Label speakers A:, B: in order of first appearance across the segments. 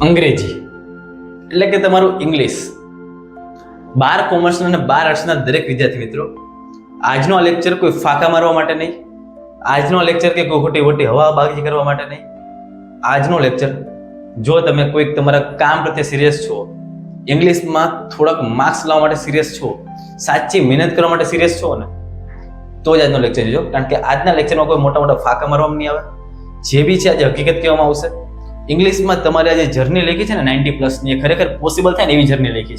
A: અંગ્રેજી એટલે કે તમારું ઇંગ્લિશ. 12 કોમર્સના અને 12 આર્ટ્સના દરેક વિદ્યાર્થી મિત્રો, આજનો આ લેક્ચર કોઈ ફાંકા મારવા માટે નહીં, આજનો લેક્ચર કે કોઈ ખોટી ખોટી હવાબાજી કરવા માટે નહીં. આજનો લેક્ચર જો તમે કોઈક તમારા કામ પ્રત્યે સિરિયસ છો, ઇંગ્લિશમાં થોડાક માર્ક્સ લાવવા માટે સિરિયસ છો, સાચી મહેનત કરવા માટે સિરિયસ છો ને, તો જ આજનો લેક્ચર જોજો. કારણ કે આજના લેક્ચરમાં કોઈ મોટા મોટા ફાંકા મારવામાં નહીં આવે. જે બી છે આજે હકીકત કહેવામાં આવશે. ઇંગ્લિશમાં તમારે આજે જર્ની લખી છે ને 90+ ની, એ ખરેખર પોસિબલ થાય ને એવી જર્ની લખી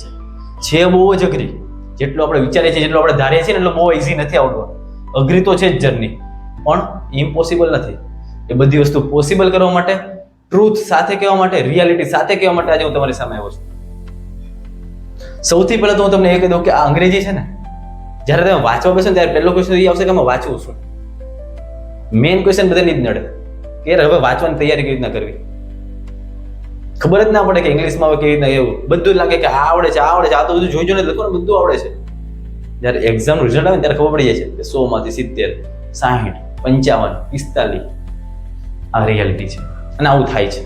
A: છે બહુ જ અઘરી. જેટલું આપણે વિચારીએ છીએ, જેટલું આપણે ધારીએ છીએ ને એટલું બહુ ઇઝી નથી આવડવા. અઘરી તો છે જ જર્ની, પણ ઇમ્પોસિબલ નથી. એ બધી વસ્તુ પોસિબલ કરવા માટે, ટ્રુથ સાથે કહેવા માટે, રિયાલિટી સાથે કહેવા માટે આજે હું તમારી સામે આવ્યો છું. સૌથી પહેલા તો હું તમને એ કહી દઉં કે આ અંગ્રેજી છે ને, જ્યારે તમે વાંચવા બેસો ને ત્યારે પહેલો ક્વેશ્ચન એ આવશે કે આમાં વાંચવું શું. મેઇન ક્વેશ્ચન બધાને જ નડે કે યાર હવે વાંચવાની તૈયારી કેવી રીતના કરવી. ખબર જ ના પડે કે ઇંગ્લિશમાં હવે કેવી રીતના એવું બધું લાગે કે આવડે છે આ તો બધું જોઈ જોઈને લખો ને બધું આવડે છે. જ્યારે એક્ઝામ રિઝલ્ટ આવે ને ત્યારે ખબર પડી જાય છે કે 100 માંથી 70, 60, 55, 45 આ રિયાલિટી છે. અને આવું થાય છે.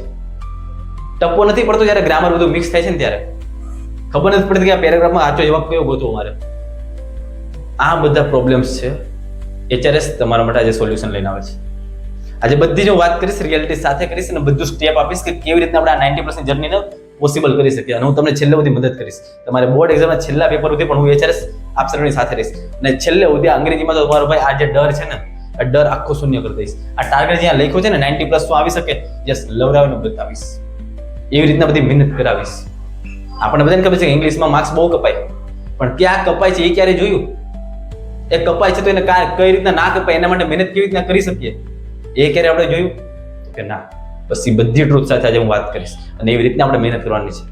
A: ટપો નથી પડતો જ્યારે ગ્રામર બધું મિક્સ થાય છે ને ત્યારે ખબર નથી પડતી કે આ પેરેગ્રાફમાં સાચો જવાબ કયો ગોતવો મારે. આ બધા પ્રોબ્લેમ્સ છે. HRS તમારા માટે આજે સોલ્યુશન લઈને આવે છે. આજે બધી જ વાત કરીશ, રિયાલિટી સાથે કરીશ અને બધું સ્ટેપ આપીશ કે કેવી રીતના આપણે આ 90% જર્નીને પોસિબલ કરી શકીએ. અને હું તમને છેલ્લે સુધી મદદ કરીશ. તમારે બોર્ડ એક્ઝામના છેલ્લા પેપર સુધી પણ હું HRS આપ સર્વની સાથે રહીશ. અને છેલ્લે સુધી અંગ્રેજીમાં તો તમારો ભાઈ આ જે ડર છે ને, આ ડર આખો શૂન્ય કરી દઈશ. આ ટાર્ગેટ જ્યાં લખ્યો છે ને 90+ તો આવી શકે, જસ્ટ લવરાવીને બતાવીશ. એવી રીતના બધી મહેનત કરાવીશ. આપણને બધાને ખબર છે કે ઇંગ્લિશમાં માર્ક્સ બહુ કપાય, પણ ક્યાં કપાય છે એ ક્યારે જોયું? એ કપાય છે તો એને કઈ રીતના ના કપાય, એના માટે મહેનત કેવી રીતના કરી શકીએ એ ક્યારે આપણે જોયું કે ના? પછી બધી ટ્રુથ સાથે આજે હું વાત કરીશ અને એવી રીતના આપણે મહેનત કરવાની છે.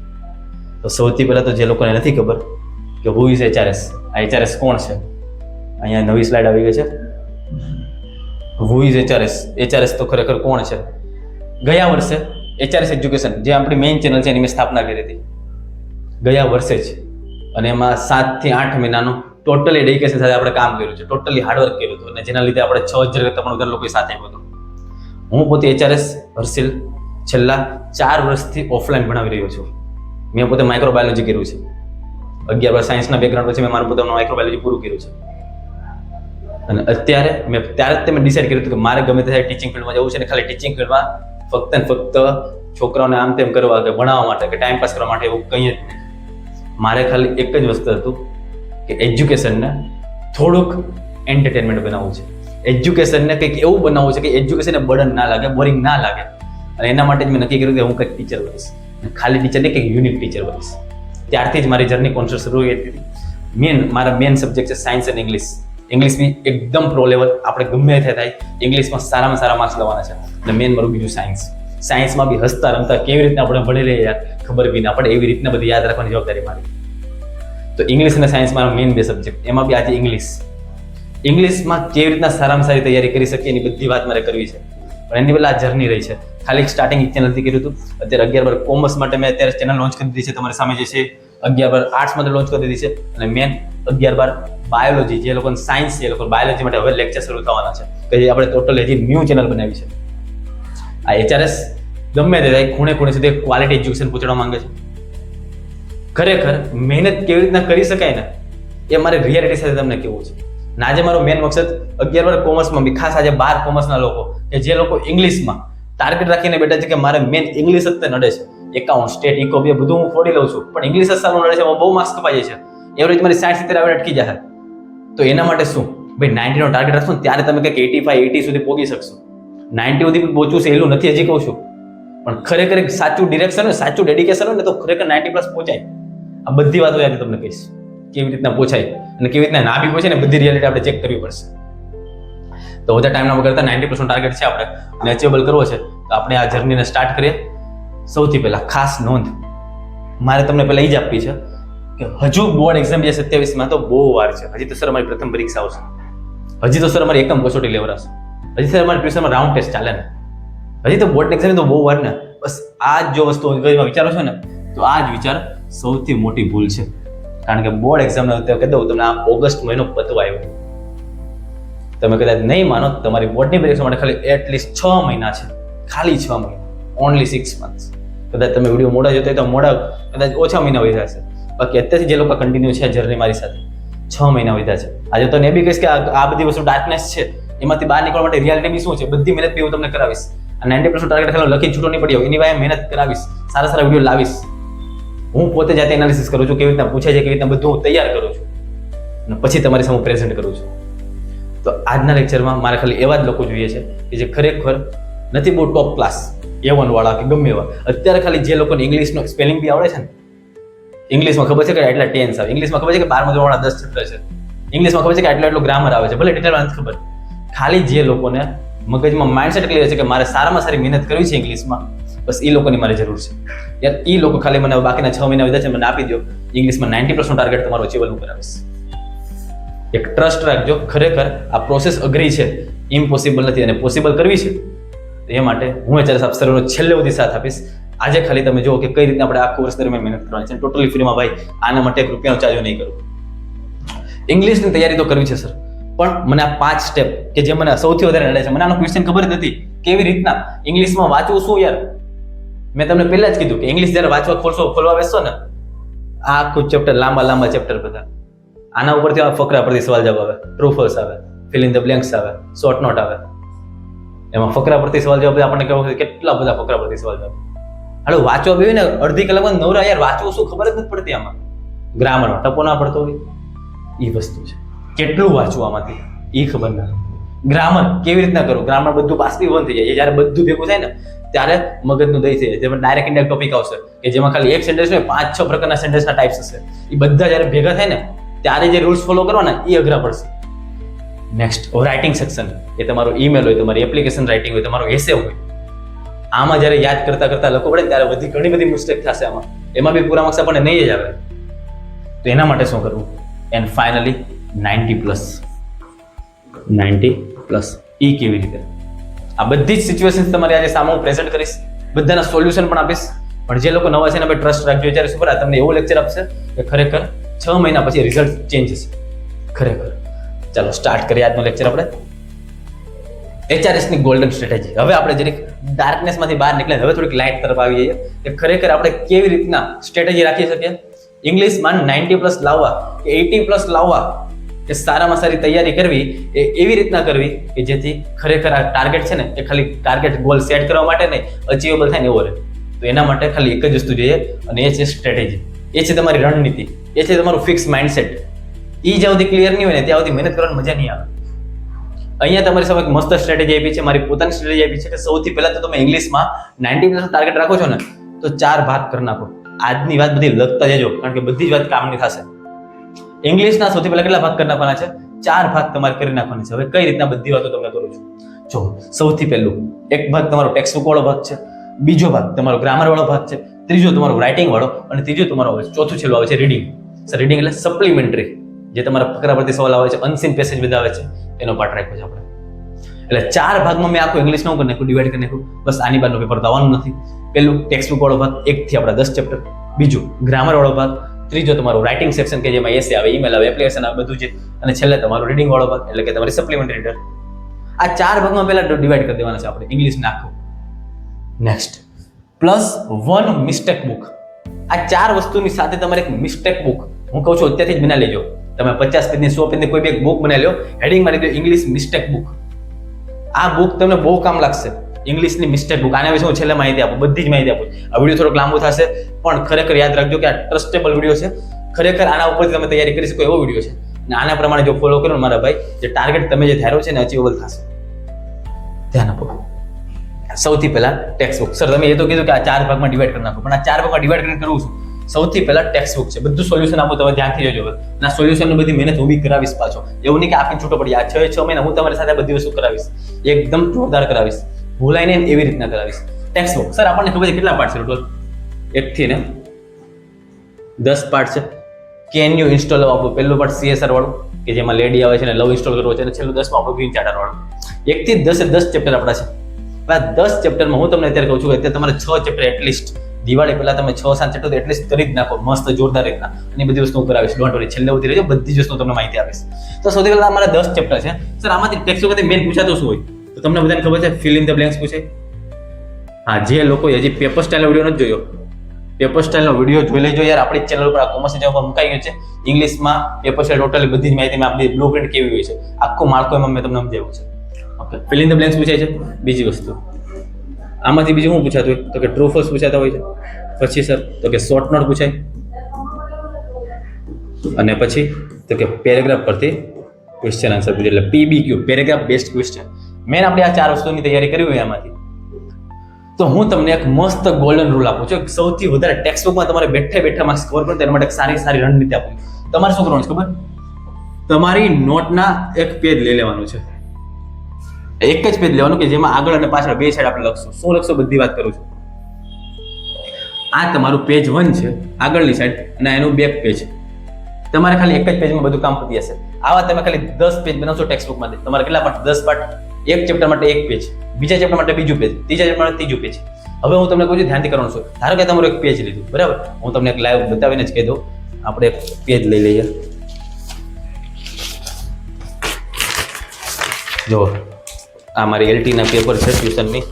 A: તો સૌથી પહેલા તો જે લોકોને નથી ખબર કે હુ ઇઝ HRS, આ HRS કોણ છે, અહીંયા નવી સ્લાઇડ આવી ગઈ છે. Who is HRS? HRS તો ખરેખર કોણ છે? ગયા વર્ષે HRS એજ્યુકેશન, જે આપણી મેઇન ચેનલ છે એની મેં સ્થાપના કરી હતી ગયા વર્ષે જ, અને એમાં 7 થી 8 મહિનાનું ટોટલી ડેડિકેશન સાથે આપણે કામ કર્યું છે, ટોટલી હાર્ડવર્ક કર્યું હતું, અને જેના લીધે આપણે 6000 કરતા પણ વધારે લોકો સાથે આવ્યો હતો. હું પોતે HRS હર્ષિલ છેલ્લા 4 વર્ષથી ઓફલાઈન ભણાવી રહ્યો છું. મેં પોતે માઇક્રોબાયોલોજી કર્યું છે. 11 વર્ષ સાયન્સના બેકગ્રાઉન્ડ પછી મેં મારું પોતાનું માઇક્રોબાયોલોજી પૂરું કર્યું છે. અને અત્યારે ત્યારે જ મેં ડિસાઇડ કર્યું હતું કે મારે ગમે તે ટીચિંગ ફિલ્ડમાં જવું છે, અને ખાલી ટીચિંગ ફિલ્ડમાં ફક્ત ને ફક્ત છોકરાઓને આમ તેમ કરવા કે ભણાવવા માટે કે ટાઈમ પાસ કરવા માટે એવું કંઈ જ નહીં. મારે ખાલી એક જ વસ્તુ હતું કે એજ્યુકેશનને થોડુંક એન્ટરટેનમેન્ટ બનાવવું છે. એજ્યુકેશનને કંઈક એવું બનાવવું છે કે એજ્યુકેશનને બર્ડન ના લાગે, બોરિંગ ના લાગે. અને એના માટે જ મેં નક્કી કર્યું કે હું કંઈક ટીચર બનીશ. ખાલી ટીચર નહીં, કંઈક યુનિક ટીચર બનીશ. ત્યારથી જ મારી જર્ની કોન્શિયસ શરૂ થઈ હતી. મારા મેન સબ્જેક્ટ છે સાયન્સ અને ઇંગ્લિશ. ઇંગ્લિશ બી એકદમ પ્રો લેવલ, આપણે ગમે તે થાય ઇંગ્લિશમાં સારામાં સારા માર્ક્સ લેવાના છે. અને મેન મારું બીજું સાયન્સ. સાયન્સમાં બી હસતા રમતા કેવી રીતના આપણે ભણી લઈએ યાર ખબર બી ના પડે, એવી રીતના બધી યાદ રાખવાની જવાબદારી મારી. તો ઇંગ્લિશ અને સાયન્સ મારા મેઇન 2 સબ્જેક્ટ. એમાં બી આજે ઇંગ્લિશમાં કેવી રીતના સારામાં સારી તૈયારી કરી શકીએ એની બધી વાત મારે કરવી છે. પણ એની પહેલા આ જર્ની રહી છે. ખાલી સ્ટાર્ટિંગ એક ચેનલથી કર્યું હતું. અત્યારે 11 કોમર્સ માટે મેં અત્યારે ચેનલ લોન્ચ કરી દીધી છે. તમારી સામે જે છે 11 આર્ટ્સ માટે લોન્ચ કરી દીધી છે. અને મેન 11 બાયોલોજી, જે લોકોને સાયન્સ છે એ લોકો બાયોલોજી માટે હવે લેક્ચર શરૂ થવાના છે, કે જે આપણે ટોટલ હજી ન્યૂ ચેનલ બનાવી છે. આ HRS ગમે તે થાય ખૂણે ખૂણે સુધી ક્વોલિટી એજ્યુકેશન પહોંચાડવા માંગે છે. ખરેખર મહેનત કેવી રીતના કરી શકાય ને એ મારે રિયાલિટી સાથે તમને કહેવું છે. ને આજે મારો મેન મકસદ 11 કોમર્સમાં બી, ખાસ આજે 12 કોમર્સના લોકો કે જે લોકો ઇંગ્લિશમાં ટાર્ગેટ રાખીને બેઠા છે કે મારે મેન ઇંગ્લિશ જ નડે છે. એકાઉન્ટ, સ્ટેટ, ઇકો બે બધું હું ફોડી લઉં છું, પણ ઇંગ્લિશ જ સારું નડે છે, એમાં બહુ માર્ક્સ કપાઈ જાય છે. એવરેજ મારી 60-70 આવે અટકી જાય. તો એના માટે શું ભાઈ 90 નો ટાર્ગેટ રાખશો ને ત્યારે તમે કંઈક 85-80 સુધી પહોંચી શકશો. 90 સુધી પહોંચવું છે એટલું નથી, હજી કહું છું. પણ ખરેખર સાચું ડિરેક્શન હોય, સાચું ડેડિકેશન હોય ને તો ખરેખર 90+ પહોંચાય. આ બધી વાતો આજે તમને કહીશ કેવી રીતના પહોંચાય અને કેવી રીતના ના બી પહોંચે ને બધી રિયાલિટી આપણે ચેક કરવી પડશે. તો વધારે ટાઈમ ના બગાડતા 90% ટાર્ગેટ છે આપણે અને અચીવેબલ કરવો છે, તો આપણે આ જર્નીને સ્ટાર્ટ કરીએ. સૌથી પહેલા ખાસ નોંધ મારે તમને પહેલા એ જ આપવી છે કે હજુ બોર્ડ એક્ઝામ 2027 તો બહુ વાર છે. હજી તો સર અમારી પ્રથમ પરીક્ષા આવશે, હજી તો સર અમારી એકમ કસોટી લેવડાશે, હજી સર અમારી ટ્યુશનમાં રાઉન્ડ ટેસ્ટ ચાલે ને, હજી તો બોર્ડ એક્ઝામ તો બહુ વાર ને. બસ આ જ જો વસ્તુ વિચારો છો ને તો આ જ વિચાર સૌથી મોટી ભૂલ છે. કારણ કે બોર્ડ એક્ઝામનો કહી દઉં તમને, આ ઓગસ્ટ મહિનો પતવા આવ્યો. તમે કદાચ નહીં માનો, તમારી બોર્ડની પરીક્ષા માટે ખાલી એટલીસ્ટ 6 મહિના છે. ખાલી 6 મહિના, ઓનલી 6 months. કદાચ તમે વિડીયો મોડા જોતા હોય તો મોડા કદાચ ઓછા મહિના વધ્યા છે, બાકી અત્યારથી જે લોકો કન્ટિન્યુ છે જર્ની મારી સાથે 6 મહિના વધ્યા છે. આજે તો એ બી કહીશ કે આ બધી વસ્તુ ડાર્કનેસ છે, એમાંથી બહાર નીકળવા માટે રિયાલિટી બી શું છે, બધી મહેનત બી હું તમને કરાવીશ. આ 90% ટાર્ગેટ ખાલી લખી છૂટો નહીં પડી એની વાય મહેનત કરાવીશ, સારા સારા વિડીયો લાવીશ. હું પોતે જાતે એનાલિસિસ કરું છું, કેવી રીતના પૂછે છે, કેવી રીતના બધું હું તૈયાર કરું છું અને પછી તમારી સામે પ્રેઝન્ટ કરું છું. તો આજના લેક્ચરમાં મારે ખાલી એવા જ લોકો જોઈએ છે કે જે ખરેખર નથી બહુ ટોપ ક્લાસ A1 વાળા કે ગમે એવા, અત્યારે ખાલી જે લોકોને ઇંગ્લિશનો સ્પેલિંગ બી આવડે છે ને, ઇંગ્લિશમાં ખબર છે કે એટલા ટેન્સ આવે, ઇંગ્લિશમાં ખબર છે કે 12મા ધોરણના 10 ચેપ્ટર છે, ઇંગ્લિશમાં ખબર છે કે એટલો ગ્રામર આવે છે, ભલે ડિટેલમાં નથી ખબર. ખાલી જે લોકોને મગજમાં માઇન્ડસેટ ક્લિયર છે કે મારે સારામાં સારી મહેનત કરવી છે ઇંગ્લિશમાં, બસ એ લોકોની મારે જરૂર છે. યાર એ લોકો ખાલી મને બાકીના 6 મહિના વધ્યા છે મને આપી દો, ઇંગ્લિશમાં 90% ટાર્ગેટ તમારો અચીવેબલ હું કરાવીશ. એક ટ્રસ્ટ રાખજો, ખરેખર આ પ્રોસેસ અઘરી છે, ઇમ્પોસિબલ નથી અને પોસિબલ કરવી છે. એ માટે હું HRS અફસરોનો છેલ્લે સુધી સાથ આપીશ. આજે ખાલી તમે જુઓ કે કઈ રીતે આપણે આ કોર્સ દરમિયાન મહેનત કરવાની છે, ટોટલી ફ્રીમાં. ભાઈ આના માટે 1 રૂપિયાનો ચાર્જ નહીં કરું. ઇંગ્લિશની તૈયારી તો કરવી છે સર, પણ મને આ 5 સ્ટેપ કે જે મને સૌથી વધારે નડે છે, મને આનો ક્વેશ્ચન ખબર જ નથી કેવી રીતના ઇંગ્લિશમાં વાંચવું શું. યાર મેં તમને પહેલા જ કીધું કે ઇંગ્લિશ જ્યારે વાંચવા ખોલવા બેસશો ને, આ આખું ચેપ્ટર લાંબા ચેપ્ટર બધા, આના ઉપરથી ફકરા પરથી સવાલ જવાબ આવે, ટ્રુ ફોલ્સ આવે, ફિલ ઇન ધ બ્લેન્ક્સ આવે, શોર્ટ નોટ આવે. એમાં ફકરા પરથી સવાલ જવાબ આપણને કેવું કેટલા બધા ફકરા પરથી સવાલ જવાબ. હાલો વાંચવા બેહી ને અડધી કલાકમાં નવરા, યાર વાંચવું શું ખબર જ નથી પડતી. આમાં ગ્રામરમાં ટપો ના પડતો હોય એ વસ્તુ છે, કેટલું વાંચવું આમાંથી એ ખબર ના. ગ્રામર કેવી રીતના કરું, ગ્રામર બધું બાષ્પીભવન થઈ જાય, જ્યારે બધું ભેગું થાય ને ત્યારે મગજનું દહીં થઈ જાય. જેમાં ડાયરેક્ટ ઇન્ડાયરેક્ટ ટોપિક આવશે કે જેમાં ખાલી એક સેન્ટેન્સ હોય 5-6 પ્રકારના સેન્ટેન્સના ટાઈપ્સ હશે, એ બધા જ્યારે ભેગા થાય ને ત્યારે જે રૂલ્સ ફોલો કરવાના એ અઘરા પડશે. નેક્સ્ટ રાઇટિંગ સેક્શન, એ તમારો ઈમેલ હોય, તમારી એપ્લિકેશન રાઇટિંગ હોય, તમારો એસે હોય, આમાં જ્યારે યાદ કરતા લખવું પડે ત્યારે ઘણી બધી મિસ્ટેક થશે આમાં, એમાં બી પૂરા માર્ક્સ આપણને નહીં જ આવે. તો એના માટે શું કરવું? And finally 90+. એ કેવી રીતે? આ બધી જ સિચ્યુએશન્સ તમારી આજે સામે હું પ્રેઝન્ટ કરીશ, બધાના સોલ્યુશન પણ આપીશ. પણ જે લોકો નવા છે ને ભાઈ ટ્રસ્ટ રાખજો, જ્યારે શું તમને એવો લેક્ચર આપશે કે ખરેખર 6 મહિના પછી રિઝલ્ટ ચેન્જ થશે ખરેખર. ચાલો સ્ટાર્ટ કરીએ આજનો લેક્ચર. આપણે HRS ની ગોલ્ડન સ્ટ્રેટેજી. હવે આપણે જરીક ડાર્કનેસમાંથી બહાર નીકળે, હવે થોડીક લાઇટ તરફ આવી જઈએ કે ખરેખર આપણે કેવી રીતના સ્ટ્રેટેજી રાખી શકીએ ઇંગ્લિશમાં 90+ લાવવા કે 80+ લાવવા, કે સારામાં સારી તૈયારી કરવી એ એવી રીતના કરવી કે જેથી ખરેખર આ ટાર્ગેટ છે ને એ ખાલી ટાર્ગેટ ગોલ સેટ કરવા માટે નહીં, અચીવેબલ થાય ને એવો રહે. તો એના માટે ખાલી એક જ વસ્તુ જોઈએ અને એ છે સ્ટ્રેટેજી, એ છે તમારી રણનીતિ, એ છે તમારું ફિક્સ માઇન્ડસેટ. એ જ્યાં સુધી ક્લિયર નહીં હોય ને ત્યાં સુધી મહેનત કરવાની મજા નહીં આવે. અહીંયા તમારી સામે એક મસ્ત સ્ટ્રેટેજી આપી છે, મારી પોતાની સ્ટ્રેટેજી આપી છે કે સૌથી પહેલા તો તમે ઇંગ્લિશમાં 90% ટાર્ગેટ રાખો છો ને તો 4 ભાગ કરી નાખો. આજની વાત બધી લખતા જજો, કારણ કે બધી જ વાત કામની થશે. ઇંગ્લિશના સૌથી પહેલા કેટલા ભાગ કરી નાખવાના છે? 4 ભાગ તમારે કરી નાખવાના છે. હવે કઈ રીતના બધી વાતો તમને કરું છું જો. સૌથી પહેલું એક ભાગ તમારો ટેક્સ્ટ બુક વાળો ભાગ છે, બીજો ભાગ તમારો ગ્રામર વાળો ભાગ છે, ત્રીજો તમારો રાઇટિંગ વાળો અને ત્રીજો તમારો ચોથું છેલ્લું આવે છે રીડિંગ. રીડિંગ એટલે સપ્લિમેન્ટરી, જે તમારા ફકરા પરથી સવાલ આવે છે, અનસીન પેસેજ બધા આવે છે, એનો પાર્ટ રાખ્યો છે આપણે. એટલે 4 ભાગમાં મેં આખું ઇંગ્લિશનું કરી નાખ્યું, ડિવાઈડ કરી નાખ્યું. બસ આની બારનું પેપર આવવાનું નથી. પહેલું ટેક્સ્ટ બુક વાળો ભાગ 1 થી આપણા 10 ચેપ્ટર, બીજું ગ્રામર વાળો ભાગ, ત્રીજો તમારું રાઇટિંગ સેક્શન કે જેમાં એસે આવે, ઈમેલ આવે, એપ્લિકેશન આવે, બધું છે, અને છેલ્લે તમારું રીડિંગ વાળો ભાગ એટલે કે તમારી સપ્લિમેન્ટરી રીડર. આ 4 ભાગમાં પહેલા ડિવાઈડ કરી દેવાના છે આપણે ઇંગ્લિશને આખું. Next +1 mistake book. આ 4 વસ્તુની સાથે તમારે એક મિસ્ટેક બુક હું કહું છું અત્યારથી જ બનાવી લેજો. તમે 50 પેજની 100 પેજની કોઈ બી એક બુક બનાવી લો, હેડિંગ મારી દો ઇંગ્લિશ મિસ્ટેક બુક. આ બુક તમને બહુ કામ લાગશે, ઇંગ્લિશની મિસ્ટેક બુક. આના વિશે હું છેલ્લે માહિતી આપું, બધી જ માહિતી આપું. આ વિડીયો થોડોક લાંબો થશે પણ ખરેખર યાદ રાખજો કે આ ટ્રસ્ટેબલ વિડીયો છે. ખરેખર આના ઉપરથી તમે તૈયારી કરી શકો એવો વિડીયો છે અને આના પ્રમાણે જો ફોલો કરો ને મારા ભાઈ, જે ટાર્ગેટ તમે જે ધાર્યો છે ને અચીવેબલ થશે. ધ્યાન આપો. સૌથી પહેલા ટેક્સ્ટ બુક. સર તમે એ તો કીધું કે આ 4 ભાગમાં ડિવાઈડ કરી નાખો, પણ આ 4 ભાગમાં ડિવાઈડ કરીને કરું છું. સૌથી પહેલા ટેક્સ્ટ બુક છે, બધું સોલ્યુશન આપો, તમે ધ્યાનથી જોજો. અને આ સોલ્યુશનની બધી મહેનત હું બી કરાવીશ પાછો, એવું નહીં કે આપીને છૂટો પડી. આ 6 મહિના હું તમારી સાથે બધી વસ્તુ કરાવીશ, એકદમ જોરદાર કરાવીશ, ભૂલાય નહીં એવી રીતના કરાવીશ. ટેક્સ્ટ બુક સર આપણને ખબર છે કેટલા પાર્ટ છે ટોટલ? 1 થી 10 પાર્ટ છે. કેન યુ ઇન્સ્ટોલ આપણું પહેલું પાર્ટ CSR વાળું કે જેમાં લેડી આવે છે ને લવ ઇન્સ્ટોલ કરવો છે, અને છેલ્લું 10માં આપણું ગ્રીન ચાર્ટર વાળું. 1 થી 10 ચેપ્ટર આપણા છે. આ 10 ચેપ્ટરમાં હું તમને અત્યારે કહું છું કે અત્યારે તમારે 6 ચેપ્ટર એટલીસ્ટ દિવાળી પહેલા તમે 6-7 ચેપ્ટર એટલીસ્ટ કરી જ નાખો, મસ્ત જોરદાર રીતના. અને બધી વસ્તુ હું કરાવીશ, ડોન્ટ વરી, છેલ્લે ઉતરી રહેજો, બધી જ વસ્તુ તમને માહિતી આપીશ. તો સૌથી પહેલા અમારા 10 ચેપ્ટર છે. સર આમાંથી ટેક્સ્ટ બુકમાંથી મેઇન પૂછાતો શું હોય? તો તમને બધાને ખબર છે ફિલ ઇન ધ બ્લેન્ક્સ પૂછે. હા, જે લોકોએ હજી પેપર સ્ટાઇલનો વિડીયો નથી જોયો, પેપર સ્ટાઇલનો વિડીયો જોઈ લેજો યાર. આપણી ચેનલ ઉપર આ કોમર્સ પર મુકાઈ ગયું છે. ઇંગ્લિશમાં પેપર સ્ટાઇલ ટોટલી બધી જ માહિતી આપણી બ્લુ પ્રિન્ટ કેવી હોય છે, આખો માળખો એમાં મેં તમને સમજાવ્યું છે. Okay, fill in the blanks પૂછાય છે. બીજી વસ્તુ આમાંથી બીજું શું પૂછાતું હોય તો કે ટ્રુ ફોલ્સ પૂછાતા હોય છે. પછી સર તો કે શોર્ટ નોટ પૂછાય, અને પછી તો કે પેરેગ્રાફ પરથી ક્વેશ્ચન આન્સર પૂછે, એટલે PBQ પેરેગ્રાફ બેસ્ડ ક્વેશ્ચન. મેન આપણે આ 4 વસ્તુની તૈયારી કરવી હોય આમાંથી, તો હું તમને એક મસ્ત ગોલ્ડન રૂલ આપું છું. સૌથી વધારે ટેક્સ્ટ બુકમાં તમારે બેઠા માર્ક્સ કવર કરો તેના માટે સારી રણનીતિ આપું. તમારે શું કરવાનું છે ખબર? તમારી નોટના એક પેજ લઈ લેવાનું છે, એક જ પેજ લેવાનું કે જેમાં આગળ અને પાછળ બે સાઈડ આપણે લખશું. શું લખશું બધી વાત કરું છું. આ તમારું પેજ 1 છે આગળની સાઈડ, અને એનું બેક પેજ. તમારે ખાલી એક જ પેજમાં બધું કામ પતી જશે. આવા તમે ખાલી 10 પેજ બનાવશો ટેક્સ્ટ બુકમાંથી. તમારે કેટલા પાર્ટ? 10 પાર્ટ. એક ચેપ્ટર માટે એક પેજ, બીજા ચેપ્ટર માટે બીજું પેજ, ત્રીજા ચેપ્ટર માટે ત્રીજું પેજ. હવે હું તમને કહું છું ધ્યાનથી કરવાનું છું. ધારો કે તમારું એક પેજ લીધું, બરાબર? હું તમને એક લાઈવ બતાવીને જ કહી દઉં. આપણે એક પેજ લઈ લઈએ. જો આ મારી LT ના પેપર છે ટ્યુશનની.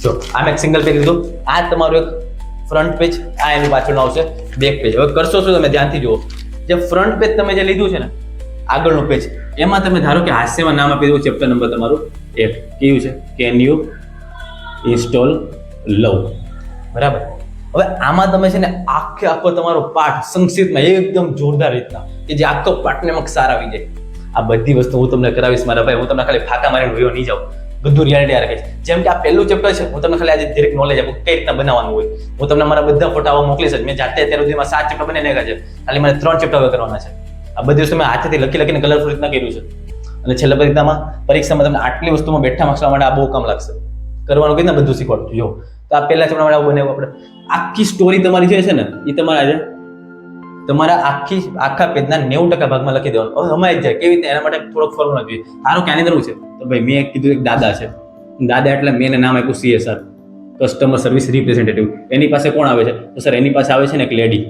A: જો આ મેં એક સિંગલ પેજ લીધું. આ તમારું એક ફ્રન્ટ પેજ, આ એનું પાછળનું આવશે બેક પેજ. હવે કરશો શું તમે ધ્યાનથી જુઓ. જે ફ્રન્ટ પેજ તમે જે લીધું છે ને, આગળનું પેજ, એમાં તમે ધારો કે હાસ્યમાં નામ આપી દો ચેપ્ટર નંબર તમારું 1 કયું છે? કેન યુ ઇન્સ્ટોલ લવ, બરાબર? હવે આમાં તમે છે ને આખો તમારો પાઠ સંક્ષિપ્તમાં એકદમ જોરદાર રીતના કે જે આખો પાઠને સાર આવી જાય. આ બધી વસ્તુ હું તમને કરાવીશ મારા ભાઈ. હું તમને ખાલી ફાંકા મારીને વિડિયો નહીં જાઉં, બધું રિયાલિટી આ રાખીશ. જેમ કે આ પહેલું ચેપ્ટર છે, હું તમને ખાલી આજે ડાયરેક્ટ નોલેજ આપું કઈ રીતના બનાવવાનું હોય. હું તમને મારા બધા ફોટાઓ મોકલીશ. મેં જાતે અત્યાર સુધીમાં 7 ચેપ્ટર બનાવી નાખ્યા છે, ખાલી મારે 3 ચેપ્ટર હવે કરવાના છે. આ બધી વસ્તુ મેં હાથેથી લખીને કલરફુલ રીતના કર્યું છે. અને છેલ્લા પરીક્ષામાં તમને આટલી વસ્તુમાં બેઠા માર્ક્સ માટે આ બહુ કામ લાગશે. કરવાનું કઈ ને બધું શીખવાડું. જો તો આ પહેલા ચેપ્ટર માટે આવું બનાવ્યું આપણે. આખી સ્ટોરી તમારી જે છે ને એ તમારા આખા પેજના 90% ભાગમાં લખી દેવાનું. હવે સમાઈ જાય કેવી રીતે, એના માટે થોડોક ફોર્મ્યુલા જોઈએ. ધારો કે આની અંદર છે તો ભાઈ મેં કીધું એક દાદા છે. દાદા એટલે મેં નામ આપ્યું CSR, કસ્ટમર સર્વિસ રિપ્રેઝેન્ટેટિવ. એની પાસે કોણ આવે છે? તો સર એની પાસે આવે છે ને એક લેડી.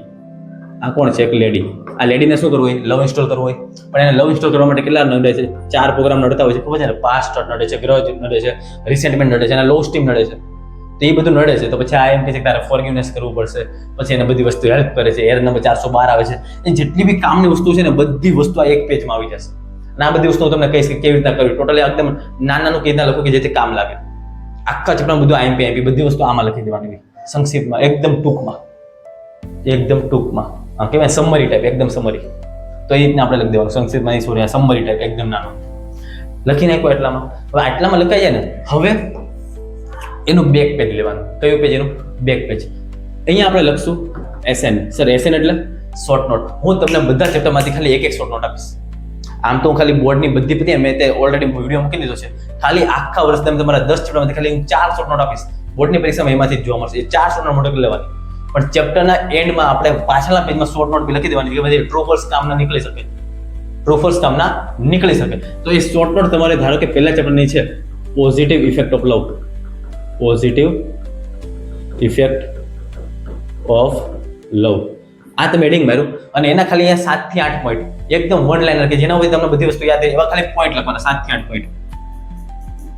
A: આ કોણ છે? એક લેડી. આ લેડીને શું કરવું હોય? લવ ઇન્સ્ટોલ કરવું હોય. પણ એને લવ ઇન્સ્ટોલ કરવા માટે કેટલા નડે છે? 4 પ્રોગ્રામ નડતા હોય છે. ખબર છે ને? પાસ્ટ નડે છે, ગ્રજ નડે છે, રિસેન્ટમેન્ટ નડે છે, અને લો સ્ટીમ નડે છે. તો એ બધું નડે છે. તો પછી આ એમ કે છે કે તારે ફોરગિવનેસ કરવું પડશે. પછી એને બધી વસ્તુ હેલ્પ કરે છે. એર નંબર 412 આવે છે. એ જેટલી બી કામની વસ્તુ છે ને બધી વસ્તુ આ એક પેજમાં આવી જશે. અને આ બધી વસ્તુ હું તમને કહીશ કે કેવી રીતના કરવી. ટોટલી એકદમ નાનું કેવી રીતના લખું કે જેથી કામ લાગે. આખા ચેપ્ટરમાં બધું IMP બધી વસ્તુ આમાં લખી દેવાની સંક્ષિપ્તમાં, એકદમ ટૂંકમાં. કહેવાય સમરી ટાઈપ, એકદમ સમરી. તો એ રીતના આપણે લખી દેવાનું સંક્ષિપ્તમાં. સોરી, સમરી ટાઈપ એકદમ નાનો લખી નાખ્યો એટલામાં. હવે આટલામાં લખાઈ જાય ને, હવે એનું બેક પેજ લેવાનું. કયું પેજ? એનું બેક પેજ. અહીંયા આપણે લખશું SN. સર SN એટલે શોર્ટ નોટ. હું તમને બધા ચેપ્ટરમાંથી ખાલી એક શોર્ટ નોટ આપીશ. આમ તો હું ખાલી બોર્ડની બધી પતી મેં તે ઓલરેડી વિડીયો મૂકી દીધો છે. ખાલી આખા વર્ષ તમારા 10 ચેપ્ટરમાંથી ખાલી હું 4 શોર્ટ નોટ આપીશ. બોર્ડની પરીક્ષામાં એમાંથી જ જોવા મળશે. એ 4 શોર્ટ નોટ મોટો લેવાની. પણ ચેપ્ટરના એન્ડમાં આપણે પાછળના પેજમાં શોર્ટ નોટ બી લખી દેવાની કે બધી ટ્રુ ફોલ્સ કામના નીકળી શકે. તો એ શોર્ટ નોટ તમારે ધારો કે પહેલા ચેપ્ટરની છે positive effect of love. Positive effect of લવ. આ તમે એડિંગ માર્યું અને એના ખાલી અહીંયા 7 થી 8 પોઈન્ટ એકદમ વન લાઇનર કે જેના ઉપર તમને બધી વસ્તુ યાદ રહે એવા ખાલી પોઈન્ટ લખવાના 7 થી 8 પોઈન્ટ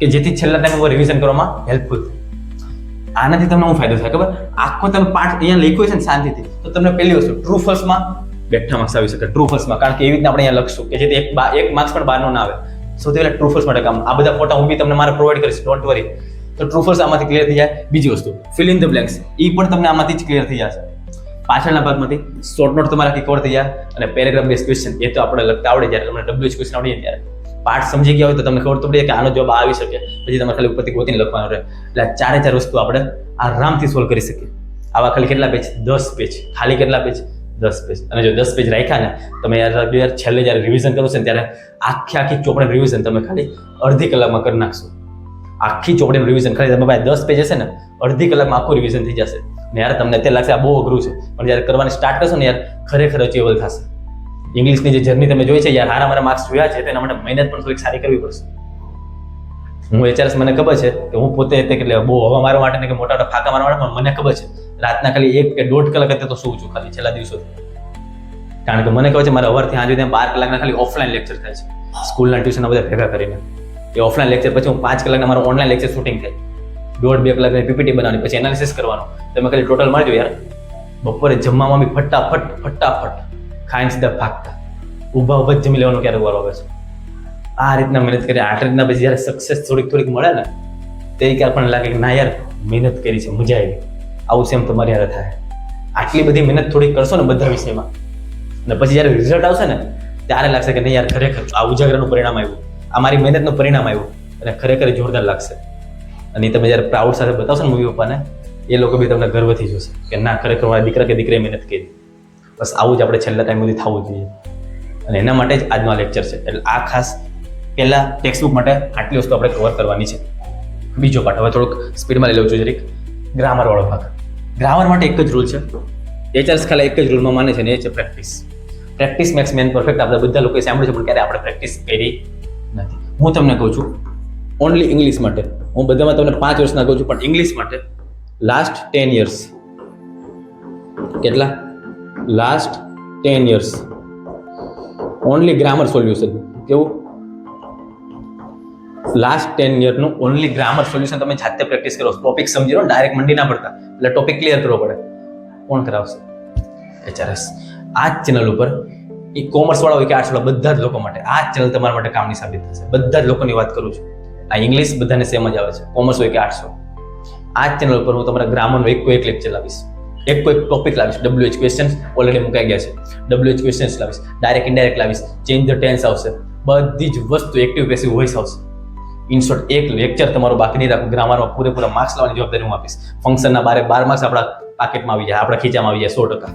A: કે જેથી છેલ્લા ટાઈમ ઉપર રિવિઝન કરવામાં હેલ્પફુલ થાય. આનાથી તમને શું ફાયદો થાય ખબર? આખો તમે પાઠ અહીંયા લખ્યો છે ને શાંતિથી, તો તમને પહેલી વસ્તુ ટ્રુ ફોલ્સમાં બેઠા માર્ક્સ આવી શકે. ટ્રુ ફોલ્સમાં કારણ કે એવી રીતના આપણે અહીંયા લખશું કે જેથી એક માર્ક્સ પણ બહારનો ના આવે. સૌથી પહેલા ટ્રુ ફોલ્સ માટે કામ. આ બધા ફોટા હું બી તમને મારે પ્રોવાઈડ કરીશ, ડોન્ટ વરી. તો ટ્રુ ફોલ્સ આમાંથી ક્લિયર થઈ જાય. બીજી વસ્તુ ફિલ ઇન ધ બ્લેન્ક્સ, એ પણ તમને આમાંથી જ ક્લિયર થઈ જશે. પાછળના ભાગમાંથી શોર્ટ નોટ તમારા કવર થઈ જાય. અને પેરેગ્રાફ બેઝ ક્વેશ્ચન એ તો આપણે લખતા આવડે જ્યારે તમને WH ક્વેશ્ચન આવડી ત્યારે પાઠ સમજી ગયા હોય તો તમને ખબર તો પડે કે આનો જવાબ આવી શકે. પછી તમારે ખાલી ઉપરથી ગોતીને લખવાનો રહે. એટલે 4 વસ્તુ આપણે આરામથી સોલ્વ કરી શકીએ. આવા ખાલી કેટલા પેજ? 10 પેજ. ખાલી કેટલા પેજ? 10 પેજ. અને જો 10 પેજ રાખ્યા ને તમે યાર છેલ્લે જ્યારે રિવિઝન કરો છો ને ત્યારે આખી ચોપડીનું રિવિઝન તમે ખાલી અડધી કલાકમાં કરી નાખશો. આખી ચોપડીનું રિવિઝન ખાલી તમે ભાઈ 10 પેજ હશે ને અડધી કલાકમાં આખું રિવિઝન થઈ જશે. ને યાર તમને તે લાગશે આ બહુ અઘરું છે, પણ જ્યારે કરવાની સ્ટાર્ટ કરશો ને યાર ખરેખર અચીવેબલ થશે. ઇંગ્લિશની જે જર્ની તમે જોઈ છે યાર, હારા મારા માર્ક્સ જોયા છે, તેના માટે મહેનત પણ થોડીક સારી કરવી પડશે. હું HRS મને ખબર છે કે હું પોતે એટલે બહુ હવા મારવા માટે ને કે મોટા મોટા ફાંકા મારવા માટે પણ મને ખબર છે રાતના ખાલી 1 કે 1.5 કલાક અત્યારે તો સૂવું છું ખાલી છેલ્લા દિવસોથી. કારણ કે મને ખબર છે મારા સવારથી સાંજ સુધી 12 કલાકના ખાલી ઓફલાઈન લેક્ચર થાય છે સ્કૂલના ટ્યુશનના બધા ભેગા કરીને. એ ઓફલાઈન લેક્ચર પછી હું 5 કલાકના મારો ઓનલાઈન લેક્ચર શૂટિંગ થાય. 1.5-2 કલાકની પીપીટી બનાવવાની, પછી એનાલિસિસ કરવાનું. તમે ખાલી ટોટલ મારજો યાર. બપોરે જમવામાં બી ફટાફટ ખાઈને સીધા ભાગતા, ઊભા જ જમી લેવાનું ક્યારે વાર આવે છે. આ રીતના મહેનત કરી, આ રીતના પછી જ્યારે સક્સેસ થોડીક મળે ને, તે ક્યારે પણ લાગે કે ના યાર મહેનત કરી છે, મજા આવી. આવું સેમ તમારી યારે થાય. આટલી બધી મહેનત થોડી કરશો ને બધા વિષયમાં, અને પછી જ્યારે રિઝલ્ટ આવશે ને ત્યારે લાગશે કે નહીં યાર ખરેખર આ ઉજાગરાનું પરિણામ આવ્યું, આ મારી મહેનતનું પરિણામ આવ્યું, અને ખરેખર જોરદાર લાગશે. અને તમે જ્યારે પ્રાઉડ સાથે બતાવશો ને મમ્મી પપ્પાને, એ લોકો બી તમને ગર્વથી જોશે કે ના ખરેખર મારા દીકરા કે દીકરીએ મહેનત કરી. બસ આવું જ આપણે છેલ્લા ટાઈમ સુધી થવું જોઈએ. અને એના માટે જ આજનો આ લેક્ચર છે. એટલે આ ખાસ પહેલા ટેક્સ્ટબુક માટે આટલી વસ્તુ આપણે કવર કરવાની છે. બીજો પાર્ટ હવે થોડુંક સ્પીડમાં લઈ લઉં છું જરીક. ગ્રામર વાળો ભાગ. ગ્રામર માટે એક જ રૂલ છે. ટીચર્સ ખાલી એક જ રૂલમાં માને છે, ને એ છે practice. Practice max main perfect. આપણે બધા લોકોએ સાંભળ્યું છે, પણ ક્યારે આપણે પ્રેક્ટિસ કરી નથી. હું તમને કહું છું ઓનલી ઇંગ્લિશ માટે, હું બધામાં તમને 5 વર્ષના કહું છું, પણ ઇંગ્લિશ માટે લાસ્ટ 10 years. કેટલા? Last 10 years only grammar solution. કેવું? લાસ્ટ 10 યરનું ઓનલી ગ્રામર સોલ્યુશન તમે જાતે પ્રેક્ટિસ કરો. ટોપિક સમજી લો, ડાયરેક્ટ મંડી ના પડતા, એટલે ટોપિક ક્લિયર કરવો પડે. કોણ કરાવશે? HRS. આ જ ચેનલ ઉપર એ કોમર્સ વાળા હોય કે આર્ટ્સ વાળા, બધા જ લોકો માટે આ જ ચેનલ તમારા માટે કામની સાબિત થશે. બધા જ લોકોની વાત કરું છું. આ ઇંગ્લિશ બધાને સેમ જ આવે છે, કોમર્સ હોય કે આર્ટ્સ હોય. આ જ ચેનલ ઉપર હું તમારા ગ્રામરનો એક લેક્ચર લાવીશ, એક ટોપિક લાવીશ. WH ક્વેશ્ચન્સ ઓલરેડી મુકાઈ ગયા છે, WH ક્વેશ્ચન્સ લાવીશ, ડાયરેક્ટ ઇનડાયરેક્ટ લાવીશ, ચેન્જ ધ ટેન્સ આવશે, બધી જ વસ્તુ એક્ટિવ પેસિવ વોઇસ આવશે. ઇન શોર્ટ એક લેક્ચર તમારો બાકી નહીં રાખું. ગ્રામરમાં પૂરેપૂરા માર્ક્સ લાવવાની જવાબદારી હું આપીશ. ફંક્શનના 12 માર્ક્સ આપણા પાકેટમાં આવી જાય, આપણા ખીચામાં આવી જાય 100%.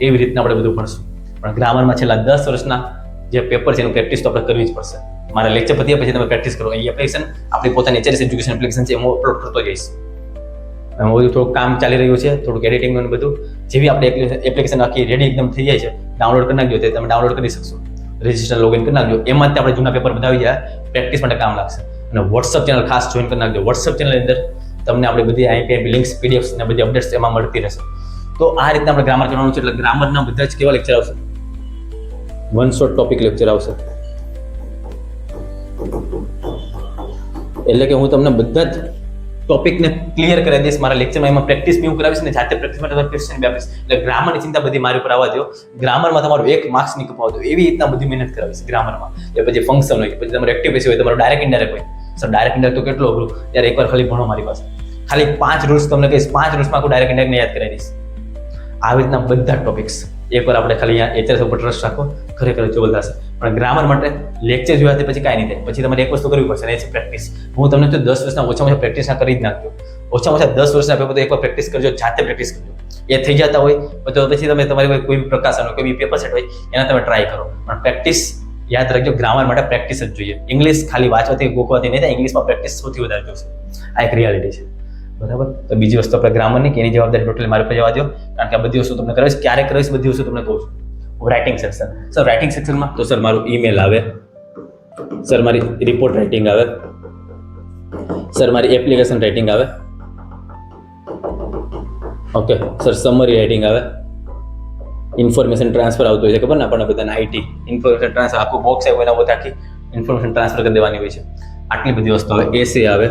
A: એવી રીતના આપણે બધું ભણશું. પણ ગ્રામરમાં છેલ્લા 10 વર્ષના જે પેપર છે એનું પ્રેક્ટિસ તો આપણે કરવી જ પડશે. મારા લેક્ચર પત્યા પછી તમે પ્રેક્ટિસ કરો. અહીં એપ્લિકેશન આપણી પોતાની HRS એજ્યુકેશન એપ્લિકેશન છે, હું અપલોડ કરતો જઈશ. હું બધું થોડુંક કામ ચાલી રહ્યું છે, થોડુંક એડિટિંગનું બધું. જેવી આપણે એપ્લિકેશન આખી રેડી એકદમ થઈ જાય છે, ડાઉનલોડ કરી નાખજો, તે તમે ડાઉનલોડ કરી શકશો. રજિસ્ટર લોગિન કરી નાખજો, એમાં જ આપણે જૂના પેપર બધા આવી જાય, પ્રેક્ટિસ માટે કામ લાગશે. અને વોટ્સઅપ ચેનલ ખાસ જોઈન કરી નાખજો. વોટ્સઅપ ચેનલની અંદર તમને આપણે બધી IP લિંક્સ, PDFs અને બધી અપડેટ્સ એમાં મળતી રહેશે. તો આ રીતના આપણે ગ્રામર કરવાનું છે. એટલે ગ્રામરના બધા જ કેવા લેક્ચર આવશે? વન શોટ ટોપિક લેક્ચર આવશે. એટલે કે હું તમને બધા જ ટોપિકને ક્લિયર કરી દઈશ મારા લેક્ચરમાં. એમાં પ્રેક્ટિસ બી હું કરાવીશ, ને જાતે પ્રેક્ટિસ માટે ક્વેશ્ચન બી આપીશ. એટલે ગ્રામરની ચિંતા બધી મારી ઉપર આવવા દો. ગ્રામરમાં તમારું 1 માર્ક્સ નહીં કપાવવા દો. એવી રીતના બધી મહેનત કરાવીશ ગ્રામરમાં. એ પછી ફંક્શન હોય, પછી તમારું એક્ટિવ પેસિવ હોય, તમારું ડાયરેક્ટ ઇનડાયરેક્ટ હોય. સર ડાયરેક્ટ ઇનડાયરેક્ટ તો કેટલો અઘરું યાર, એકવાર ખાલી ભણો મારી પાસે. ખાલી 5 રૂલ્સ તમને કહીશ, 5 રૂલ્સમાં આખું ડાયરેક્ટ ઇનડાયરેક્ટને યાદ કરાવી દઈશ. આવી રીતના બધા ટોપિક્સ એકવાર આપણે ખાલી અહીંયા HRS ઉપર ટ્રસ્ટ રાખો, ખરેખર જોબલ થશે. પણ ગ્રામર માટે લેક્ચર જોવાથી પછી કાંઈ નહીં થાય. પછી તમારે એક વસ્તુ કરવી પડશે, અને એ છે પ્રેક્ટિસ. હું તમને તો 10 વર્ષના ઓછામાં પ્રેક્ટિસના કરી જ નાખજો. ઓછામાં ઓછા 10 વર્ષના પેપર તો એકવાર પ્રેક્ટિસ કરજો, જાતે પ્રેક્ટિસ કરજો. એ થઈ જતા હોય તો પછી તમે તમારી કોઈ પ્રકાશન હોય, કોઈ પેપર સેટ હોય, એના તમે ટ્રાય કરો. પણ પ્રેક્ટિસ યાદ રાખજો, ગ્રામર માટે પ્રેક્ટિસ જ જોઈએ. ઇંગ્લિશ ખાલી વાંચવાથી ગોખવાથી નહીં થાય, ઇંગ્લિશમાં પ્રેક્ટિસ સૌથી વધારે જોશે. આ એક રિયાલિટી છે, બરાબર. તો બીજી વસ્તુ આપણે ગ્રામરની કે એની જવાબદારી ટોટલી મારી પર જવા દો, કારણ કે આ બધી વસ્તુ તમને કરાવીશ. ક્યારે કરાવીશ બધી વસ્તુ તમને કહું છું. Writing section. સર રાઇટિંગ સેક્શનમાં તો સર મારું ઈમેલ આવે, સર મારી રિપોર્ટ રાઇટિંગ આવે, સર મારી એપ્લિકેશન રાઇટિંગ આવે, ઓકે સર સમરી રાઇટિંગ આવે, ઇન્ફોર્મેશન ટ્રાન્સફર આવતો હોય છે, ખબર ને આપણને બધાને IT ઇન્ફોર્મેશન ટ્રાન્સફર આખું બોક્સ આવ્યું, એના બધા આખી ઇન્ફોર્મેશન ટ્રાન્સફર કરી દેવાની હોય છે. આટલી બધી વસ્તુ આવે. એસે આવે.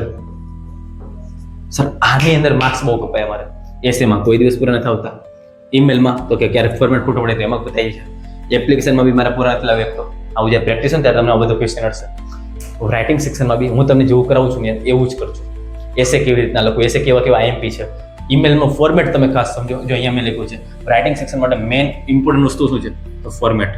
A: સર આની અંદર માર્ક્સ બહુ કપાય અમારે. એસેમાં કોઈ દિવસ પૂરા નથી આવતા. ઈમેલમાં તો કે ક્યારેક ફોર્મેટ ખોટું પડે તો એમાં બતાવી છે. એપ્લિકેશનમાં બી મારા પૂરા નથી લાવે. તો આવું જ્યારે પ્રેક્ટિસ હોય ત્યારે તમને આ બધું ક્વેશ્ચન હશે. રાઇટિંગ સેક્શનમાં બી હું તમને જેવું કરાવું છું ને એવું જ કરજો. એસે કેવી રીતના લખું, એસે કેવા IMP છે, ઈમેલનું ફોર્મેટ તમે ખાસ સમજો. જો અહીંયા મેં લખ્યું છે રાઇટિંગ સેક્શન માટે મેઇન ઇમ્પોર્ટન્ટ વસ્તુ શું છે, તો ફોર્મેટ.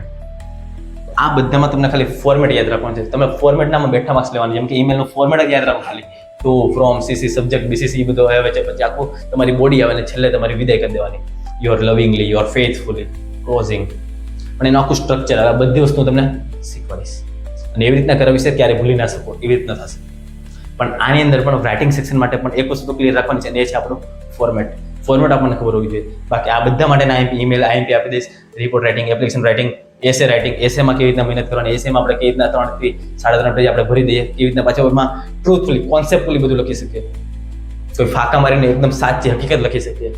A: આ બધામાં તમને ખાલી ફોર્મેટ યાદ રાખવાનું છે. તમે ફોર્મેટનામાં બેઠા માર્ક્સ લેવાનું, જેમ કે ઈમેલનું ફોર્મેટ જ યાદ રાખો ખાલી. To, from, CC, subject, BCC એ બધું આવે છે. પછી આખું તમારી બોડી આવે ને છેલ્લે તમારી વિદાય કરી દેવાની. Your lovingly, your faithfully, closing. પણ એનું આખું સ્ટ્રક્ચર આવે, બધી વસ્તુ તમને શીખવાડીશ. અને એવી રીતના કરાવી છે ત્યારે ભૂલી ના શકો, એવી રીતના થશે. પણ આની અંદર પણ રાઇટિંગ સેક્શન માટે પણ એક વસ્તુ ક્લિયર રાખવાની છે, અને એ છે આપણું ફોર્મેટ. ફોર્મેટ આપણને ખબર હોવી જોઈએ. બાકી આ બધા માટેના ઈમેલ IMP આપી દઈશ. Report writing, application writing, essay writing. એસેમાં કેવી રીતના મહેનત કરવાની, એસેમાં આપણે કેવી રીતના 3 થી 3.5 પેજ આપણે ભરી દઈએ, કેવી રીતના પાછા એમાં ટ્રુથફુલી, કોન્સેપ્ટફુલી બધું લખી શકીએ. કોઈ ફાંકા મારીને એકદમ સાચી હકીકત લખી શકીએ.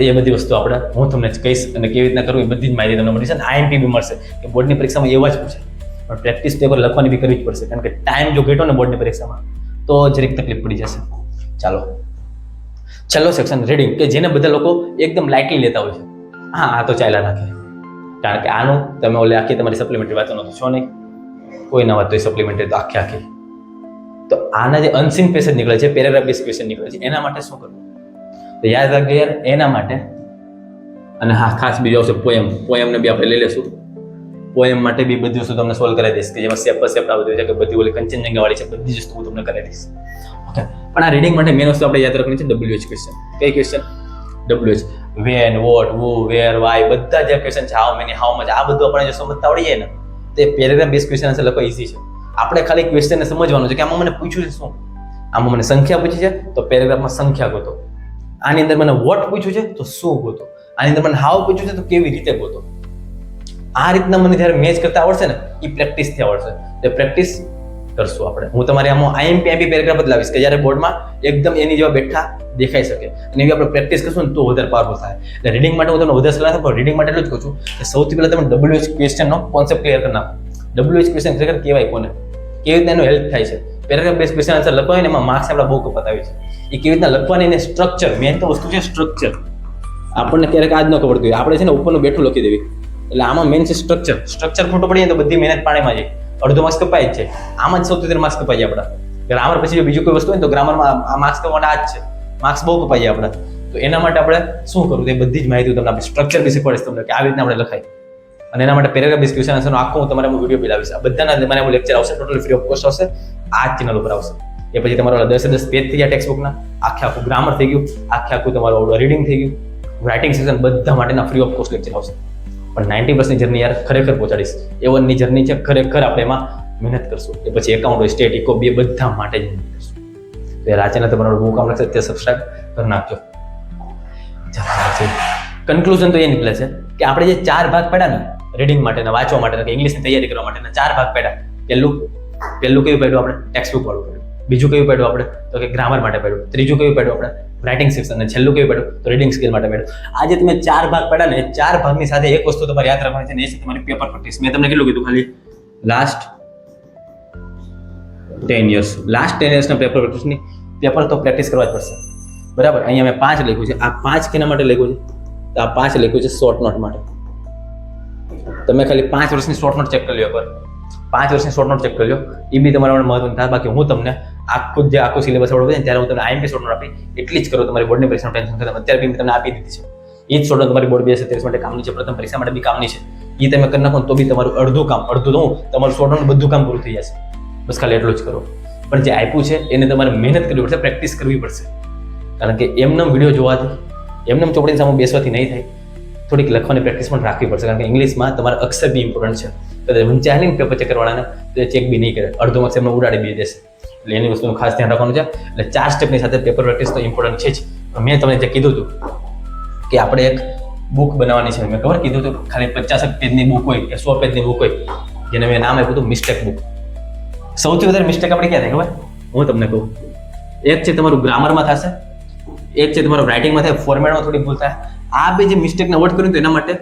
A: એ બધી વસ્તુ આપણે હું તમને કહીશ, અને કેવી રીતના કરવું એ બધી જ માહિતી તમને મળશે. અને IMP બી મળશે કે બોર્ડની પરીક્ષામાં એવા જ પૂછે. પણ પ્રેક્ટિસ તો એકવાર લખવાની બી કરવી જ પડશે, કારણ કે ટાઈમ જો ઘટ્યો ને બોર્ડની પરીક્ષામાં તો જરીક તકલીફ પડી જશે. ચાલો છેલ્લો સેક્શન રીડિંગ, કે જેને બધા લોકો એકદમ લાઇટલી લેતા હોય છે. હા, આ તો ચાલ્યા રાખે, કારણ કે આનું તમે ઓલે આખી તમારી સપ્લિમેન્ટરી વાંચવાનો તો છો નહીં, કોઈ ના વાત તો સપ્લિમેન્ટરી તો આખી. તો આના જે અનસીન પેસેજ નીકળે છે, પેરેગ્રાફ બેઝ ક્વેશ્ચન નીકળે છે, એના માટે શું કરવું? તો યાદ રાખજો યાર, એના માટે. અને હા, ખાસ બીજું આવશે પોયમને બી આપણે લઈ લેશું. પોયમ માટે બી બધી વસ્તુ તમને સોલ્વ કરાવી દઈશ, કે જેમાં સેપ આવતી છે, કે બધી ઓલી કંચનજંઘા વાળી છે, બધી જ વસ્તુ હું તમને કરાવી દઈશ. ઓકે, પણ આ રીડિંગ માટે મેન વસ્તુ આપણે યાદ રાખવાની છે WH ક્વેશ્ચન. કઈ ક્વેશ્ચન? WH, વેન, વોટ, હુ, વેર, વાય, બધા જે ક્વેશ્ચન છે, હાઉ મેની, હાઉ મચ, આ બધું આપણે જો સમજતા આવડી જાય ને, તે પેરેગ્રાફ બેઝ ક્વેશ્ચન આન્સર લખવા ઈઝી છે. આપણે ખાલી ક્વેશ્ચનને સમજવાનું છે કે આમાં મને પૂછ્યું છે શું. આમાં મને સંખ્યા પૂછી છે તો પેરેગ્રાફમાં સંખ્યા ગોતો. આની અંદર મને વોટ પૂછ્યું છે તો શું ગોતો. આની અંદર મને હાઉ પૂછ્યું છે તો કેવી રીતે ગોતો. આ રીતના મને જ્યારે મેચ કરતા આવડશે ને, એ પ્રેક્ટિસથી આવડશે. તો પ્રેક્ટિસ કરશું આપણે. હું તમારે આમાં IMP પેરેગ્રાફ જ લાવીશ, કે જ્યારે બોર્ડમાં એકદમ એની જેવા બેઠા દેખાઈ શકે, અને એવી આપણે પ્રેક્ટિસ કરશું ને તો વધારે પાવરફુલ થાય. એટલે રીડિંગ માટે હું તમને વધારે સલાહ આપું, પણ રીડિંગ માટે એટલું જ કહું છું કે સૌથી પહેલા તમે WH ક્વેશ્ચનનો કોન્સેપ્ટ ક્લિયર કરી નાખો. WH ક્વેશ્ચન ખરેખર કહેવાય કોને, કેવી રીતના એનો હેલ્પ થાય છે. પેરેગ્રાફ બેઝ ક્વેશ્ચન આન્સર લખવા હોય ને એમાં માર્ક્સ આપણા બહુ કપાત આવે છે. એ કેવી રીતના લખવાની, એને સ્ટ્રક્ચર, મેન તો વસ્તુ છે સ્ટ્રક્ચર. આપણને ક્યારેક આજ ન ખબર હોય, આપણે છે ને ઉપરનું બેઠું લખી દેવી. એટલે આમાં મેન છે સ્ટ્રક્ચર ખોટું પડીએ તો બધી મહેનત પાણીમાં જાય, અડધો માર્ક્સ કપાય જ છે. આમાં જ સૌથી વધારે માર્ક્સ કપાય આપણા. ગ્રામર પછી જો બીજું કોઈ વસ્તુ હોય ને તો ગ્રામરમાં આ માર્ક્સ કપાવાના આ જ છે, માર્ક્સ બહુ કપાય જાય આપણા. તો એના માટે આપણે શું કરવું, એ બધી જ માહિતી તમને આપણે સ્ટ્રક્ચર બી શીખવાડીશ તમને, કે આવી રીતના આપણે લખાય. અને એના માટે પેરેગ્રાફ બેઝ ક્વેશ્ચન આન્સરનો આખો હું તમારે વિડીયો બતાવીશ. આ બધાના મને લેક્ચર આવશે, ટોટલી ફ્રી ઓફ કોસ્ટ આવશે, આ ચેનલ ઉપર આવશે. એ પછી તમારો 10 પેજ થઈ ગયા ટેક્સ્ટ બુકના, આખું ગ્રામર થઈ ગયું, આખું તમારું રીડિંગ થઈ ગયું, રાઇટિંગ સેશન, બધા માટેના ફ્રી ઓફ કોસ્ટ લેક્ચર આવશે. પણ 90% જર્ની યાર ખરેખર પહોંચાડીશ. A1ની જર્ની છે, ખરેખર આપણે એમાં મહેનત કરશું. એ પછી એકાઉન્ટ હોય, સ્ટેટ, ઇકો, બે બધા માટે જ મહેનત કરશું. તો યાર આ ચેનલ તમારો બહુ કામ લાગશે, તે સબસ્ક્રાઇબ કરી નાખજો. કન્ક્લુઝન તો એ નીકળે છે કે આપણે જે 4 ભાગ પડ્યા ને રીડિંગ માટેના, વાંચવા માટેના, કે ઇંગ્લિશની તૈયારી કરવા માટેના 4 ભાગ પડ્યા. પહેલું કયું પડ્યું આપણે? ટેક્સ્ટ બુક વાળું પડ્યું. બીજું કયું પડ્યું આપણે? તો કે ગ્રામર માટે પડ્યું. ત્રીજું કયું પડ્યું આપણે? Writing section. અને છેલ્લું કયું પડ્યું? તો રીડિંગ સ્કિલ માટે પડ્યું. આજે તમે 4 ભાગ પડ્યા ને, 4 ભાગની સાથે એક વસ્તુ તમારે યાદ રાખવાની છે, ને એ છે તમારી પેપર પ્રેક્ટિસ. મેં તમને કેટલું કીધું, ખાલી લાસ્ટ 10 years, લાસ્ટ 10 yearsના પેપર પ્રેક્ટિસની પેપર તો પ્રેક્ટિસ કરવા જ પડશે. બરાબર? અહીંયા મેં 5 લખ્યું છે. આ 5 કેના માટે લખ્યું છે? તો આ 5 લખ્યું છે શોર્ટ નોટ માટે. તમે ખાલી 5 વર્ષની શોર્ટ નોટ ચેક કરી લો એકવાર. 5 વર્ષની શોર્ટ નોટ ચેક કરી લો, એ બી તમારા માટે મહત્વનું થાય. બાકી હું તમને આખું સિલેબસ આવડે ને ત્યારે હું તમને IMP શોર્ટ નોટ આપી, એટલી જ કરો. તમારી બોર્ડની પરીક્ષાનું ટેન્શન ખતમ. અત્યારે બી તમને આપી દીધી છે. એ જ શોર્ટ નોટ તમારી બોર્ડ 2023 માટે કામની છે, પ્રથમ પરીક્ષા માટે બી કામની છે. એ તમે કરી નાખો તો બી તમારું અડધું તમારું શોર્ટ નોટ બધું કામ પૂરું થઈ જશે. બસ ખાલી એટલું જ કરો. પણ જે આપ્યું છે એને તમારે મહેનત કરવી પડશે, પ્રેક્ટિસ કરવી પડશે. કારણ કે એમનેમ વિડીયો જોવાથી, એમનેમ ચોપડીની સામે બેસવાથી નહીં થાય. થોડીક લખવાની પ્રેક્ટિસ પણ રાખવી પડશે. કારણ કે ઇંગ્લિશમાં તમારા અક્ષર બી ઇમ્પોર્ટન્ટ છે. કદાચ વંચાય નહીં પેપર ચેક કરવાના તો ચેક બી નહીં કરે, અડધો માર્ક્સ એમને ઉડાડી બી દેશે. એટલે એની વસ્તુનું ખાસ ધ્યાન રાખવાનું છે. એટલે 4 સ્ટેપની સાથે પેપર પ્રેક્ટિસ તો ઇમ્પોર્ટન્ટ છે જ. મેં તમને જે કીધું હતું કે આપણે એક બુક બનાવવાની છે, મેં ખબર કીધું હતું, ખાલી 50 પેજની બુક હોય કે 100 પેજની બુક હોય, જેને મેં નામ આપ્યું હતું મિસ્ટેક બુક. સૌથી વધારે મિસ્ટેક આપણે ક્યાં થાય ખબર? હું તમને કહું, એક છે તમારું ગ્રામરમાં થશે, એક છે તમારું રાઇટિંગમાં થાય, ફોર્મેટમાં થોડી ભૂલ થાય. આ બે જે મિસ્ટેકને અવોઇડ કર્યું તો એના માટે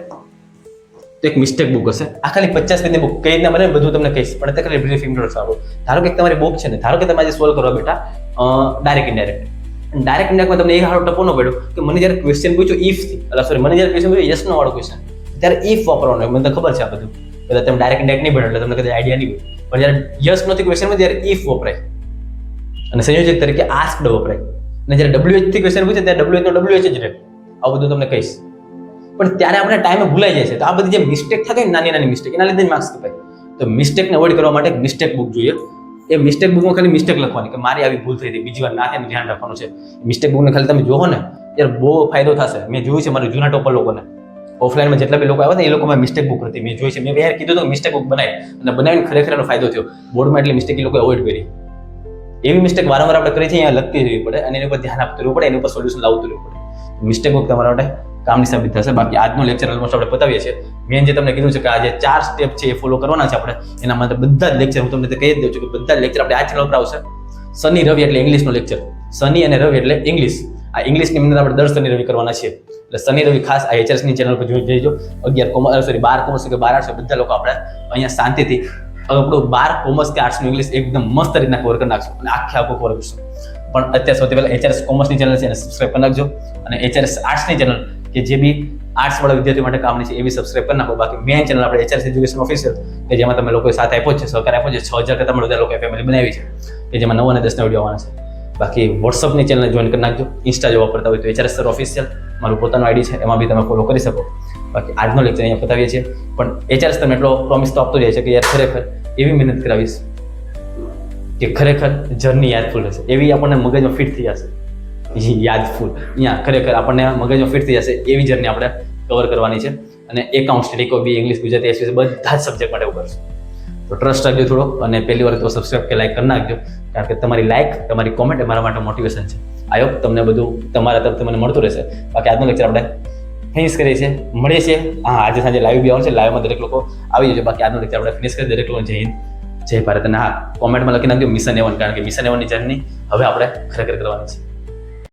A: તો એક મિસ્ટેક બુક હશે. આ ખાલી 50 પેજની બુક કઈ રીતના બને બધું તમને કહીશ, પણ તે ખાલી બ્રીફ ઇન્ટ્રોડક્શન આપો. ધારો કે તમારી બુક છે ને, ધારો કે તમે આજે સોલ્વ કરવા બેઠા ડાયરેક્ટ ઇન્ડાયરેક્ટમાં તમને એક હારો ટપો ન પડ્યો કે મને જ્યારે ક્વેશ્ચન પૂછ્યો ઇફ થી, મને જ્યારે ક્વેશ્ચન પૂછ્યો યસ નો વાળો ક્વેશ્ચન, ત્યારે ઇફ વાપરવાનો. મને તો ખબર છે આ બધું, કદાચ તમે ડાયરેક્ટ નહીં ભણ્યો એટલે તમને કદાચ આઈડિયા નહીં હોય. પણ જ્યારે યસ નથી ક્વેશ્ચનમાં ત્યારે ઇફ વપરાય, અને સંયોજક તરીકે આસ્ક્ડ વપરાય. અને જ્યારે WH થી ક્વેશ્ચન પૂછે ત્યારે WH નો WH જ રહે. આવું બધું તમને કહીશ. પણ ત્યારે આપણે ટાઈમે ભૂલાઈ જાય છે. તો આ બધી જે મિસ્ટેક થાય ને, નાની મિસ્ટેક, એના લીધે માર્ક્સ કપાય. તો મિસ્ટેકને અવોઇડ કરવા માટે મિસ્ટેક બુક જોઈએ. એ મિસ્ટેક બુકમાં ખાલી મિસ્ટેક લખવાની, કે મારી આવી ભૂલ થઈ હતી, બીજી વાર ના થાય, ધ્યાન રાખવાનું છે. મિસ્ટેક બુકને ખાલી તમે જોવો ને ત્યારે બહુ ફાયદો થશે. મેં જોયું છે મારા જૂના ટોપર લોકોને, ઓફલાઈનમાં જેટલા બી લોકો આવ્યા હતા એ લોકોમાં મિસ્ટેક બુક હતી, મેં જોઈ છે. મેં યાર કીધું તો મિસ્ટેક બુક બનાવી, અને બનાવીને ખરેખર એનો ફાયદો થયો. બોર્ડમાં એટલી મિસ્ટેક એ લોકો અવોઇડ કરી. એવી મિસ્ટેક વારંવાર આપણે કરીએ છીએ, અહીંયા લખતી રહેવી પડે, અને એની ઉપર ધ્યાન આપતું રહેવું પડે, એની ઉપર સોલ્યુશન લાવતું રહેવું પડે. મિસ્ટેક બુક તમારા માટે કામની સાબિત થશે. બાકી આજનો લેક્ચર ઓલમોસ્ટ આપણે પતાવીએ છીએ. મેં જે તમને કીધું છે કે આ જે 4 સ્ટેપ છે એ ફોલો કરવાના છે આપણે, એના માટે બધા જ લેક્ચર હું તમને કહી જ દઉં છું કે બધા જ લેક્ચર આપણે આ ચેનલ પર આવશે. શનિ રવિ એટલે ઇંગ્લિશનો લેક્ચર, શનિ અને રવિ એટલે ઇંગ્લિશ. આ ઇંગ્લિશની અંદર આપણે દર શનિ રવિ કરવાના છીએ. એટલે શનિ રવિ ખાસ આ HRSની ચેનલ પર જોઈ જઈજો. 12 કોમર્સ કે 12 આર્ટ્સ બધા લોકો આપણે અહીંયા શાંતિથી આપણું 12 કોમર્સ કે આર્ટ્સનું ઇંગ્લિશ એકદમ મસ્ત રીતના કવર કરી નાખશું, અને આખું કવર કરશું. પણ અત્યારે સૌથી પહેલાં HRS કોમર્સની ચેનલ છે એને સબસ્ક્રાઈબ કરી નાખજો, અને HRS આર્ટ્સની ચેનલ કે જે બી આર્ટ્સવાળા વિદ્યાર્થીઓ માટે કામની છે એવી સબસ્ક્રાઈબ કરી નાખો. બાકી મેઇન ચેનલ આપણે HRS એજ્યુકેશન ઓફિશિયલ કે જેમાં તમે લોકોએ સાથ આપ્યો છે, સહકાર આપ્યો છે, 6000 કરતાં પણ વધારે લોકોએ ફેમિલી બનાવી છે કે જેમાં 9 અને 10 વિડીયો આવવાના છે. બાકી વોટ્સઅપની ચેનલ જોઈન કરી નાખજો. ઇન્સ્ટા જો વાપરતા હોય તો HRS સર ઓફિશિયલ મારું પોતાનું આઈડી છે, એમાં બી તમે ફોલો કરી શકો. બાકી આજનો લેક્ચર અહીંયા પતાવીએ છીએ, પણ HRS તમને એટલો પ્રોમિસ તો આપતો જાય છે કે યાર ખરેખર એવી મહેનત કરાવીશ કે ખરેખર જર્ની યાદફુલ રહેશે, એવી આપણને મગજમાં ફિટ થઈ જશે. યાદફુલ અહીંયા ખરેખર આપણને મગજમાં ફિટ થઈ જશે એવી જર્ની આપણે કવર કરવાની છે. અને એકાઉન્ટ, સ્ટેટિકો, બી, ઇંગ્લિશ, ગુજરાતી, એસવીસી બધા જ સબ્જેક્ટ માટે કરશું. તો ટ્રસ્ટ રાખજો થોડો, અને પહેલી વાર તો સબસ્ક્રાઈબ કે લાઈક કરી નાખજો, કારણ કે તમારી લાઈક, તમારી કોમેન્ટ એ મારા માટે મોટિવેશન છે. આઈ હોપ તમને બધું તમારા તરફથી મને મળતું રહેશે. બાકી આજનો લેક્ચર આપણે ફિનિશ કરીએ છીએ, મળીએ છીએ. હા, આજે સાંજે લાઈવ બી આવવાનું છે, લાઈવમાં દરેક લોકો આવી જજો. બાકી આજનો લેક્ચર આપણે ફિનિશ કરી દરેક લોકો જય હિન્દ, જય ભારત. અને હા, કોમેન્ટમાં લખી નાખજો મિશન 11, કારણ કે મિશન 11ની જર્ની હવે આપણે ખરેખર કરવાની છે.